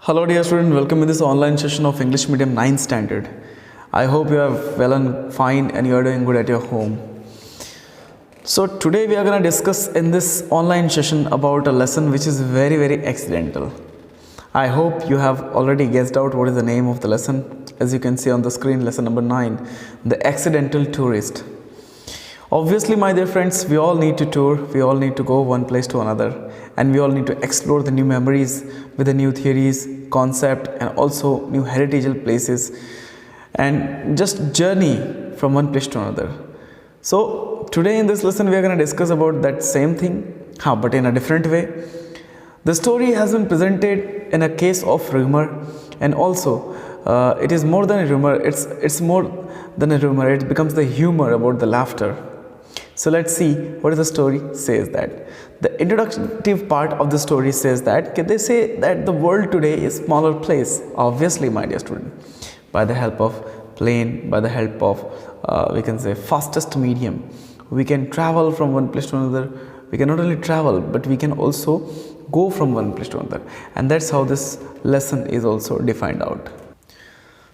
Hello dear student, welcome in this online session of English Medium 9 Standard. I hope you are well and fine and you are doing good at your home. So today we are going to discuss in this online session about a lesson which is very accidental. I hope you have already guessed out what is the name of the lesson. As you can see on the screen, lesson number 9, The Accidental Tourist. Obviously, my dear friends, we all need to tour, we all need to go one place to another, and we all need to explore the new memories with the new theories, concept, and also new heritageal places, and just journey from one place to another. So today in this lesson we are going to discuss about that same thing, but in a different way. The story has been presented in a case of rumor, and also it is more than a rumor, it's more than a rumor, it becomes the humor about the laughter. So let's see what the story says. That the introductive part of the story says that they say that the world today is smaller place. Obviously, my dear student, by the help of plane, by the help of we can say fastest medium, we can travel from one place to another. We can not only travel, but we can also go from one place to another, and that's how this lesson is also defined out.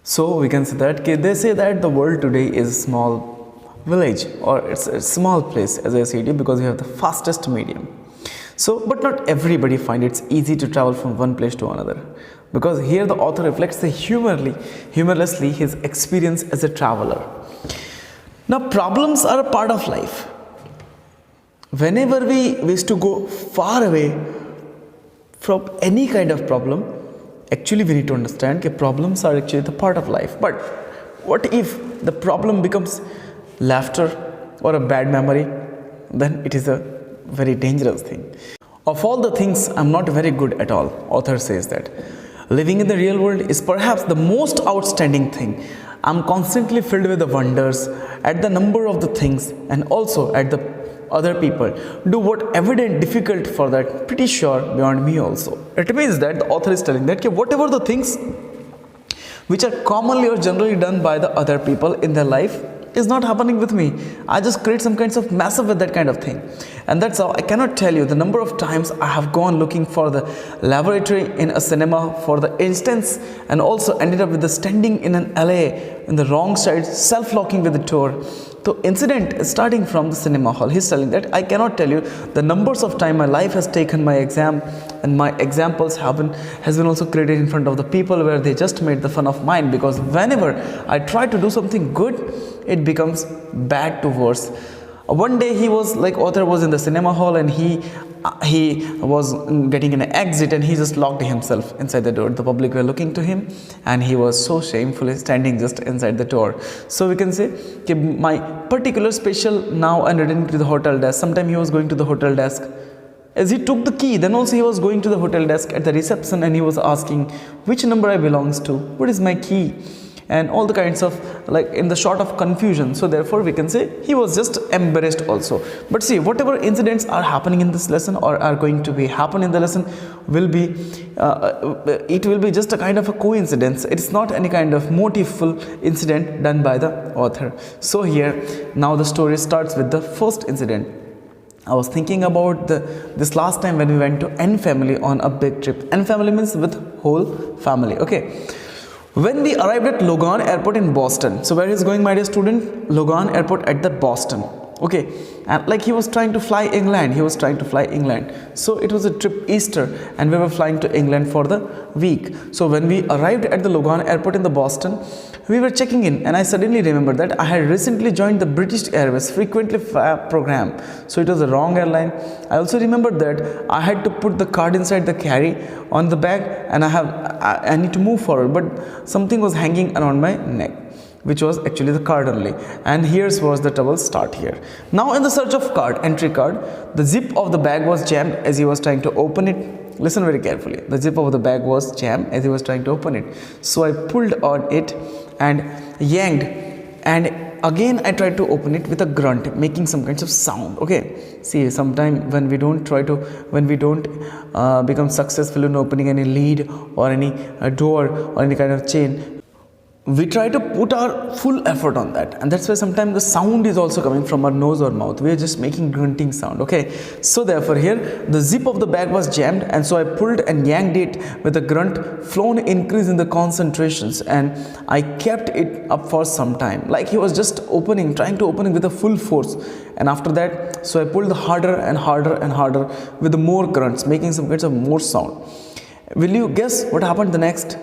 So we can say that they say that the world today is small village, or it's a small place, as I said, because we have the fastest medium. So but not everybody find it's easy to travel from one place to another, because here the author reflects the humorlessly his experience as a traveler. Now problems are a part of life. Whenever we wish to go far away from any kind of problem, actually we need to understand that problems are actually the part of life. But what if the problem becomes laughter or a bad memory? Then it is a very dangerous thing. Of all the things I'm not very good at all, author says that living in the real world is perhaps the most outstanding thing. I'm constantly filled with the wonders at the number of the things, and also at the other people do what evident difficult for that pretty sure beyond me also. It means that the author is telling that whatever the things which are commonly or generally done by the other people in their life is not happening with me. I just create some kinds of mess up with that kind of thing. And that's how I cannot tell you the number of times I have gone looking for the laboratory in a cinema for the instance, and also ended up with the standing in an alley in the wrong side, self-locking with the door. So incident starting from the cinema hall. He's telling that I cannot tell you the numbers of time my life has taken my exam, and my examples has been also created in front of the people where they just made the fun of mine, because whenever I try to do something good, it becomes bad to worse. One day he was like, author was in the cinema hall, and he was getting an exit, and he just locked himself inside the door. The public were looking to him, and he was so shamefully standing just inside the door. So we can say my particular special now and returning to the hotel desk. Sometime he was going to the hotel desk. As he took the key, then also he was going to the hotel desk at the reception, and he was asking which number I belongs to, what is my key, and all the kinds of, like, in the sort of confusion. So therefore we can say he was just embarrassed also. But see, whatever incidents are happening in this lesson, or are going to be happen in the lesson, will be it will be just a kind of a coincidence. It's not any kind of motiveful incident done by the author. So here now the story starts with the first incident. I was thinking about this last time when we went to N family on a big trip. N family means with whole family. Okay. When we arrived at Logan Airport in Boston. So where is going, my dear student? Logan Airport at the Boston. Okay, and like he was trying to fly England. So it was a trip Easter, and we were flying to England for the week. So when we arrived at the Logan Airport in the Boston, we were checking in, and I suddenly remembered that I had recently joined the British Airways frequently program. So it was the wrong airline. I also remembered that I had to put the card inside the carry on the bag, and I need to move forward, but something was hanging around my neck, which was actually the card only. And here's was the trouble start here. Now in the search of entry card, the zip of the bag was jammed as he was trying to open it. Listen very carefully. The zip of the bag was jammed as he was trying to open it. So I pulled on it and yanked, and again I tried to open it with a grunt, making some kinds of sound. Okay, see, sometime when we don't become successful in opening any lead or any door or any kind of chain, we try to put our full effort on that, and that's why sometimes the sound is also coming from our nose or mouth. We are just making grunting sound. Okay, so therefore here the zip of the bag was jammed, and so I pulled and yanked it with a grunt. Flown increase in the concentrations, and I kept it up for some time, like he was just opening, trying to open it with a full force. And after that, so I pulled harder and harder and harder with the more grunts, making some kinds of more sound. Will you guess what happened the next?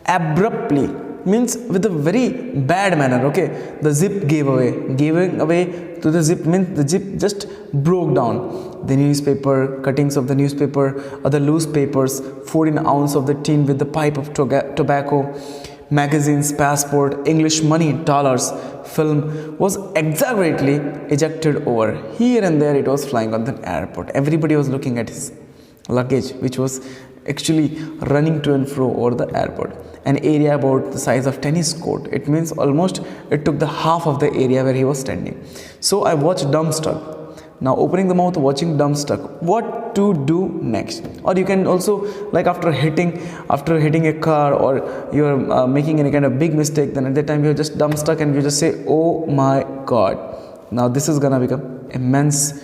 Abruptly, means with a very bad manner. Okay, the zip gave away. Giving away to the zip means the zip just broke down. The newspaper, cuttings of the newspaper, other loose papers, 14 ounce of the tin with the pipe of tobacco, magazines, passport, English money, dollars, film was exaggeratedly ejected over. Here and there it was flying on the airport. Everybody was looking at his luggage, which was actually running to and fro over the airport. An area about the size of tennis court. It means almost it took the half of the area where he was standing. So I watched dumbstruck. Now opening the mouth, watching dumbstruck. What to do next? Or you can also, like after hitting a car, or you're making any kind of big mistake, then at that time you're just dumbstruck and you just say, oh my god, now this is gonna become immense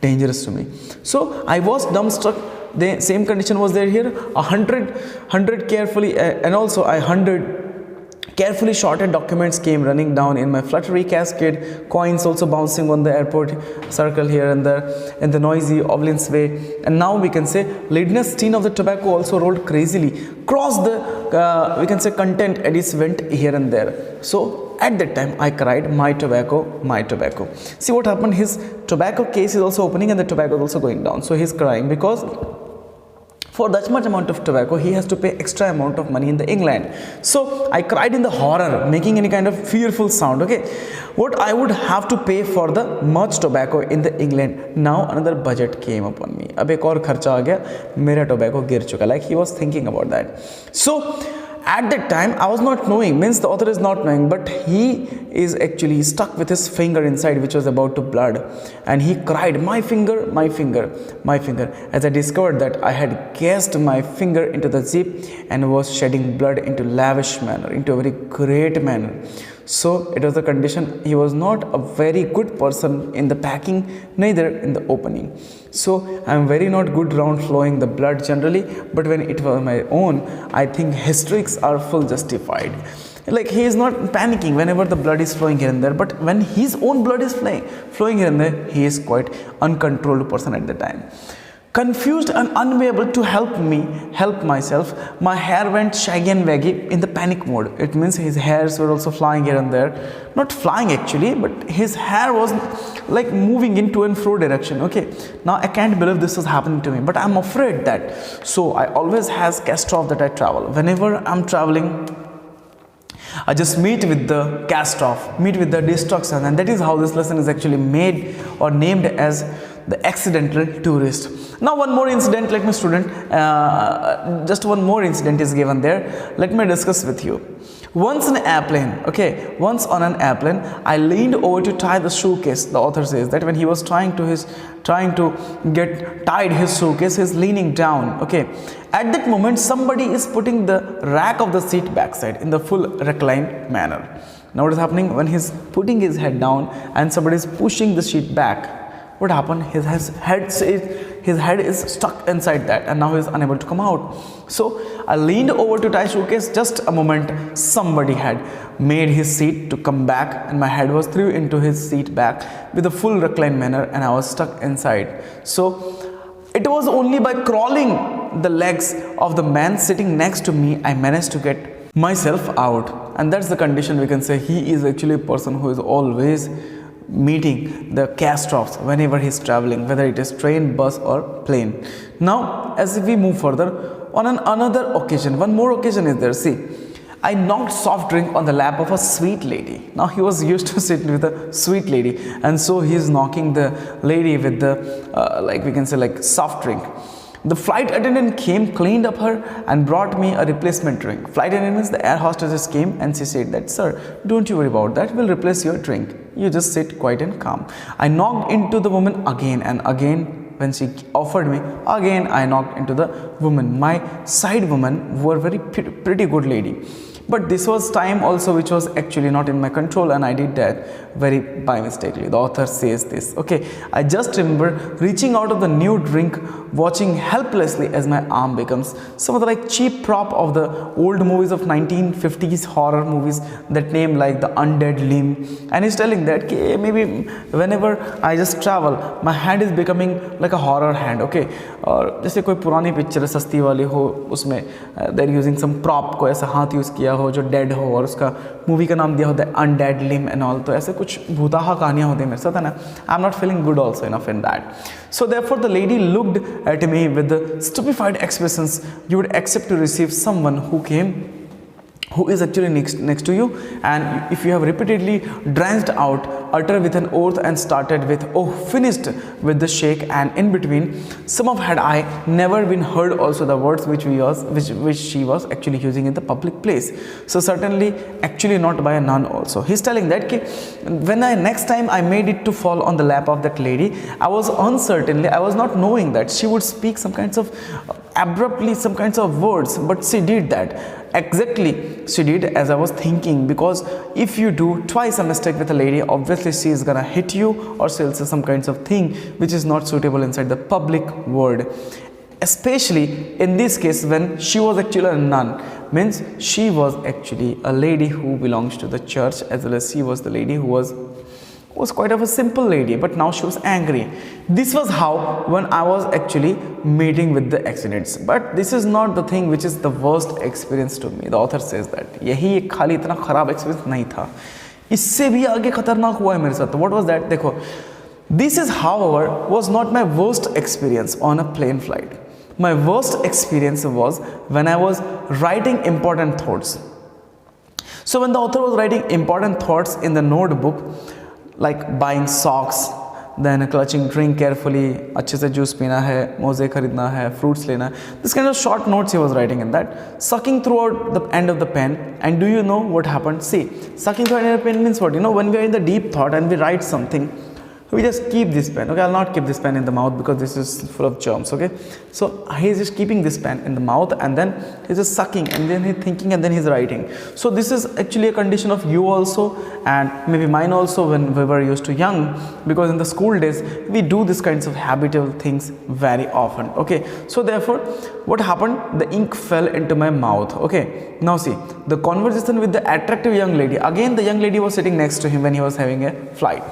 dangerous to me. So I was dumbstruck. The same condition was there here. 100 carefully and also 100 carefully sorted documents came running down in my fluttery cascade, coins also bouncing on the airport circle here and there in the noisy Orleans way. And now we can say leadness tin of the tobacco also rolled crazily cross the we can say content eddies went here and there. So at that time I cried, my tobacco, my tobacco. See what happened, his tobacco case is also opening and the tobacco is also going down. So he's crying because for that much amount of tobacco he has to pay extra amount of money in the England. So I cried in the horror, making any kind of fearful sound. Okay, what I would have to pay for the much tobacco in the England. Now another budget came upon me. अब एक और खर्चा आ गया, मेरा tobacco गिर चुका. Like he was thinking about that. So at that time I was not knowing, means the author is not knowing, but he is actually stuck with his finger inside, which was about to blood, and he cried, my finger, my finger, my finger, as I discovered that I had cast my finger into the zip and was shedding blood into lavish manner, into a very great manner. So it was a condition. He was not a very good person in the packing, neither in the opening. So I am very not good around flowing the blood generally, but when it was my own, I think hysterics are full justified. Like he is not panicking whenever the blood is flowing here and there, but when his own blood is flowing here and there, he is quite uncontrolled person at the time. Confused and unable to help myself, my hair went shaggy and waggy in the panic mode. It means his hairs were also flying here and there. Not flying actually, but his hair was like moving in to and fro direction. Okay, now I can't believe this is happening to me, but I'm afraid that. So I always has cast off that I travel. Whenever I'm traveling, I just meet with the cast off, meet with the destruction, and that is how this lesson is actually made or named as the accidental tourist. Now one more incident, let me student, just one more incident is given there. Let me discuss with you. Once on an airplane, I leaned over to tie the suitcase. The author says that when he was trying to get tied his suitcase, he's leaning down. Okay, at that moment, somebody is putting the rack of the seat backside in the full reclined manner. Now what is happening when he's putting his head down and somebody is pushing the seat back? What happened? His head is stuck inside that, and now he is unable to come out. So I leaned over to tie suitcase. Just a moment, somebody had made his seat to come back, and my head was through into his seat back with a full reclined manner, and I was stuck inside. So it was only by crawling the legs of the man sitting next to me I managed to get myself out. And that's the condition. We can say he is actually a person who is always meeting the cast-offs whenever he's traveling, whether it is train, bus or plane. Now as we move further, on another occasion, one more occasion is there. See, I knocked soft drink on the lap of a sweet lady. Now he was used to sit with a sweet lady, and so he is knocking the lady with the like we can say like soft drink. The flight attendant came, cleaned up her and brought me a replacement drink. Flight attendant means the air hostesses came and she said that, sir, don't you worry about that, we'll replace your drink. You just sit quiet and calm. I knocked into the woman again and again. When she offered me, again I knocked into the woman. My side woman were very pretty good lady. But this was time also which was actually not in my control, and I did that very by mistakenly. The author says this. Okay, I just remember reaching out of the new drink, watching helplessly as my arm becomes some of the like cheap prop of the old movies of 1950s horror movies that name like the undead limb. And he's telling that okay, maybe whenever I just travel, my hand is becoming like a horror hand. Okay, और जैसे कोई पुरानी picture सस्ती वाली हो, उसमें देर using some prop को ऐसा हाथ यूज़ किया हो जो डेड हो, और उसका मूवी का नाम दिया होता है अनडेड लिम एंड ऑल. तो ऐसे कुछ भूताहा कहानियाँ होती हैं मेरे साथ, है ना. I am not feeling good also enough in that. So therefore the lady looked at me with the stupefied expressions you would accept to receive someone who is actually next to you, and if you have repeatedly drenched out, utter with an oath and started with oh, finished with the shake, and in between some of had I never been heard also the words which she was actually using in the public place. So certainly actually not by a nun also. He's telling that when next time I made it to fall on the lap of that lady, I was uncertainly, I was not knowing that she would speak some kinds of abruptly some kinds of words, but she did that exactly. She did as I was thinking, because if you do twice a mistake with a lady, obviously she is gonna hit you, or she'll say some kinds of thing which is not suitable inside the public world. Especially in this case when she was actually a nun, means she was actually a lady who belongs to the church, as well as she was the lady who was quite of a simple lady, but now she was angry. This was how when I was actually meeting with the accidents. But this is not the thing which is the worst experience to me. The author says that यही एक खाली इतना खराब experience नहीं था, इससे भी आगे खतरनाक हुआ है मेरे साथ. What was that? देखो, this is however was not my worst experience on a plane flight. My worst experience was when I was writing important thoughts. So when the author was writing important thoughts in the notebook, like buying socks, then clutching drink carefully, अच्छे से juice पीना है, मोज़े खरीदना है, fruits लेना है, this kind of short notes he was writing in that, sucking throughout the end of the pen. And do you know what happened? See, sucking throughout the end of the pen means what? You know, when we are in the deep thought and we write something, we just keep this pen. Okay, I'll not keep this pen in the mouth because this is full of germs. Okay, so he's just keeping this pen in the mouth, and then he's just sucking, and then he's thinking, and then he's writing. So this is actually a condition of you also, and maybe mine also when we were used to young, because in the school days we do this kinds of habitual things very often. Okay, so therefore what happened? The ink fell into my mouth. Okay, now see the conversation with the attractive young lady. Again, the young lady was sitting next to him when he was having a flight.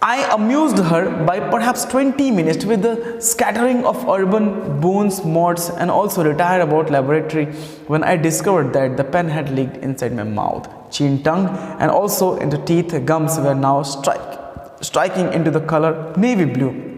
I amused her by perhaps 20 minutes with the scattering of urban bones, mods, and also retired about laboratory when I discovered that the pen had leaked inside my mouth, chin, tongue, and also into teeth. Gums were now striking into the color navy blue.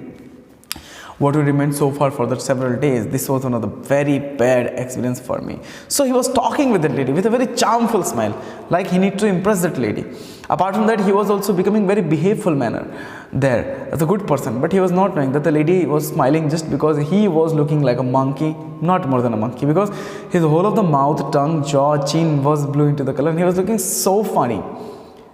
What would remain so far for the several days. This was one of the very bad experience for me. So he was talking with that lady with a very charmful smile, like he need to impress that lady. Apart from that, he was also becoming very behaveful manner there as a good person, but he was not knowing that the lady was smiling just because he was looking like a monkey, not more than a monkey, because his whole of the mouth, tongue, jaw, chin was blue into the color, and he was looking so funny,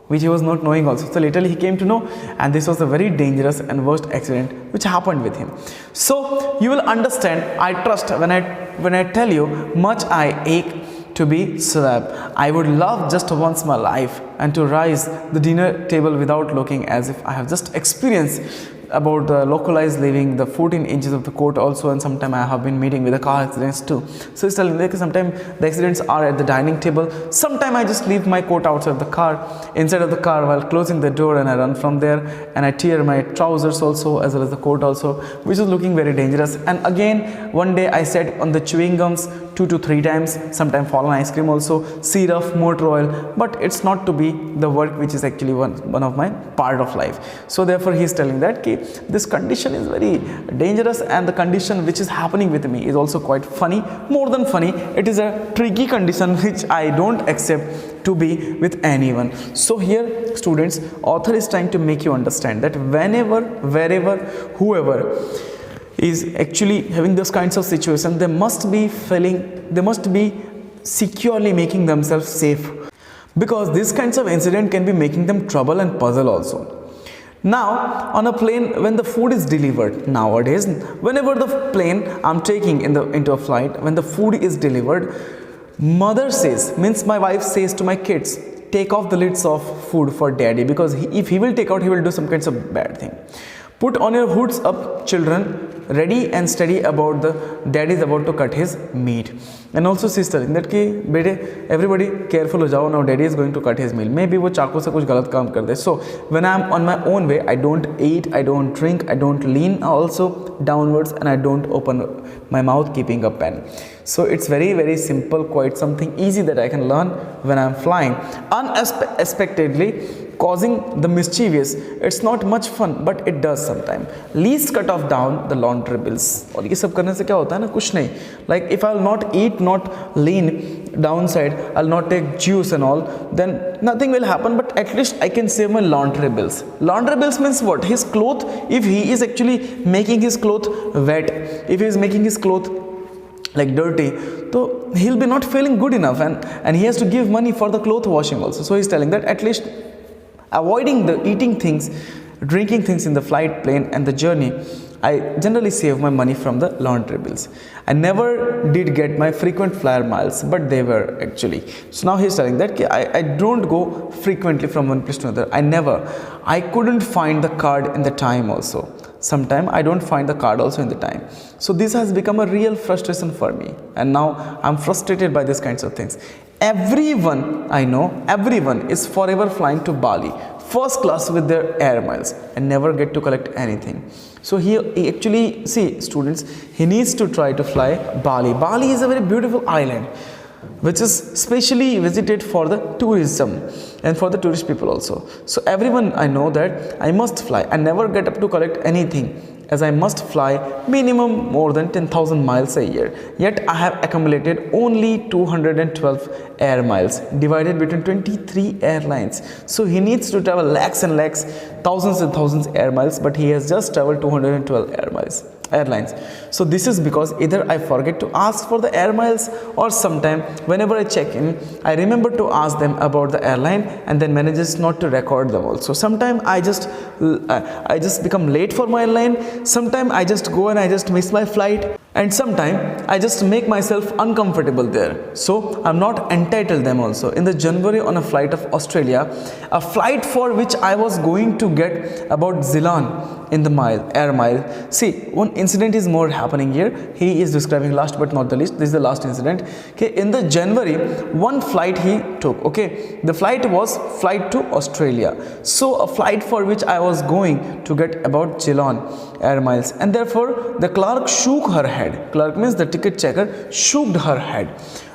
which he was not knowing also. So later he came to know, and this was a very dangerous and worst accident which happened with him. So you will understand, I trust, when I tell you much I ache to be celeb. I would love just once my life and to rise the dinner table without looking as if I have just experienced about the localized living, the 14 inches of the coat also, and sometime I have been meeting with the car accidents too. So it's telling me that sometimes the accidents are at the dining table, sometime I just leave my coat outside the car, inside of the car while closing the door, and I run from there, and I tear my trousers also as well as the coat also, which is looking very dangerous. And again one day I sat on the chewing gums 2 to 3 times, sometime fallen ice cream also, syrup, motor oil, but it's not to be the work which is actually one of my part of life. So therefore he is telling that this condition is very dangerous, and the condition which is happening with me is also quite funny. More than funny, it is a tricky condition which I don't accept to be with anyone. So here students, author is trying to make you understand that whenever, wherever, whoever is actually having those kinds of situations, they must be securely making themselves safe, because these kinds of incident can be making them trouble and puzzle also. Now on a plane, when the food is delivered nowadays, whenever the plane I'm taking into a flight, when the food is delivered, Mother says, means my wife says to my kids, take off the lids of food for daddy, because if he will take out, he will do some kinds of bad thing. Put on your hoods up, children, ready and steady about the daddy is about to cut his meat. And also she's telling that कि बेटे everybody careful हो जाओ, now daddy is going to cut his meal. Maybe वो चाकू से कुछ गलत काम कर दे. So when I am on my own way, I don't eat, I don't drink, I don't lean also downwards, and I don't open my mouth keeping a pen. So it's very simple, quite something easy that I can learn when I am flying. Unexpectedly causing the mischievous, it's not much fun, but it does sometime. Least cut off down the laundry bills. और ये सब करने से क्या होता है ना, कुछ नहीं. Like if I'll not eat, not lean downside, I'll not take juice and all, then nothing will happen, but at least I can save my laundry bills. Laundry bills means what? His cloth, if he is actually making his cloth wet, if he is making his cloth like dirty, so he'll be not feeling good enough, and he has to give money for the cloth washing also. So he's telling that at least avoiding the eating things, drinking things in the flight, plane and the journey, I generally save my money from the laundry bills. I never did get my frequent flyer miles, but they were actually. So now he's telling that I don't go frequently from one place to another. I couldn't find the card in the time also. Sometime I don't find the card also in the time. So this has become a real frustration for me, and now I'm frustrated by these kinds of things. Everyone I know, everyone is forever flying to Bali, first class with their air miles, and never get to collect anything. So he actually, see students, he needs to try to fly Bali. Bali is a very beautiful island, which is specially visited for the tourism and for the tourist people also. So everyone I know that I must fly. I never get up to collect anything, as I must fly minimum more than 10,000 miles a year. Yet I have accumulated only 212 air miles divided between 23 airlines. So he needs to travel lakhs and lakhs, thousands and thousands air miles, but he has just traveled 212 airlines. So this is because either I forget to ask for the air miles, or sometime whenever I check in, I remember to ask them about the airline and then manages not to record them also. Sometime I just become late for my airline. Sometime I just go and I just miss my flight, and sometime I just make myself uncomfortable there. So I'm not entitled them also. In the January, on a flight of Australia, a flight for which I was going to get about Zealand in the air mile. See, one incident is more happening here. He is describing last but not the least. This is the last incident. Okay, in the January, one flight he took. Okay, the flight was flight to Australia. So a flight for which I was going to get about Geelong air miles, and therefore the clerk shook her head. Clerk means the ticket checker shook her head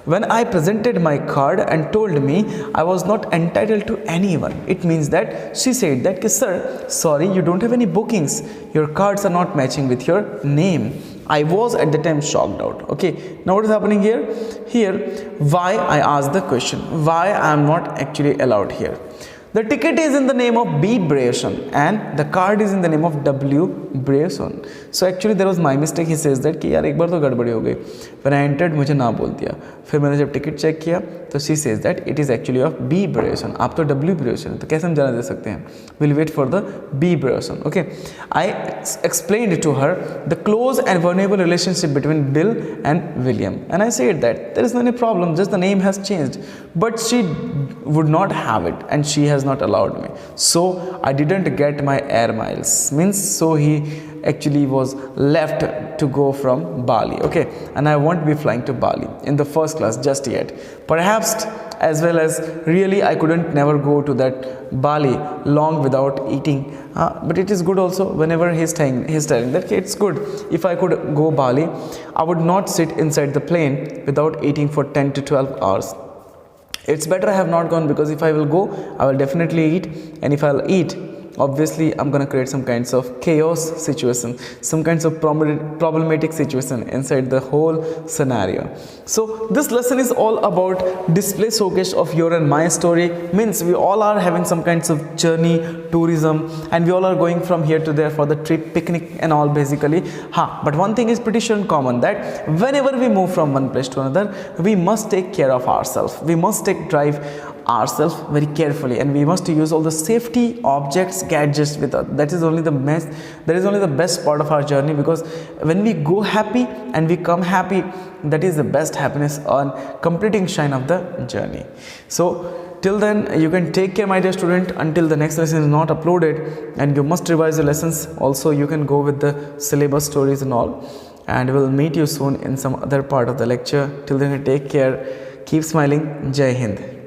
when I presented my card and told me I was not entitled to anyone. It means that she said that, sir, sorry, you don't have any bookings. Your cards are not matching with your name. I was at the time shocked out. Okay, now what is happening here? Here, why I asked the question, why I am not actually allowed here. The ticket is in the name of B. Brayson and the card is in the name of W. Brayson. So actually there was my mistake. He says that कि यार एक बार तो गड़बड़ी हो गई. When I entered मुझे ना बोल दिया. फिर मैंने जब टिकट चेक किया तो she says that it is actually of B. Brayson. आप तो W. Brayson तो कैसे हम जाना दे सकते हैं? We'll wait for the B. Brayson. Okay. I explained to her the close and vulnerable relationship between Bill and William, and I said that there is no any problem, just the name has changed. But she would not have it, and she has not allowed me. So I didn't get my air miles. Means so he actually was left to go from Bali. Okay, and I won't be flying to Bali in the first class just yet. Perhaps as well as really I couldn't never go to that Bali long without eating. But it is good also whenever he's telling that okay, it's good. If I could go Bali, I would not sit inside the plane without eating for 10 to 12 hours. It's better I have not gone, because if I will go, I will definitely eat, and if I'll eat, obviously I'm gonna create some kinds of chaos situation, some kinds of problematic situation inside the whole scenario. So this lesson is all about display showcase of your and my story. Means we all are having some kinds of journey, tourism, and we all are going from here to there for the trip, picnic and all basically. But one thing is pretty sure common, that whenever we move from one place to another, we must take care of ourselves. We must take drive ourselves very carefully, and we must use all the safety objects, gadgets with us. That is only the best part of our journey, because when we go happy and we come happy, that is the best happiness on completing shine of the journey. So till then, you can take care, my dear student, until the next lesson is not uploaded, and you must revise your lessons. Also, you can go with the syllabus stories and all, and we'll meet you soon in some other part of the lecture. Till then, take care, keep smiling. Jai Hind.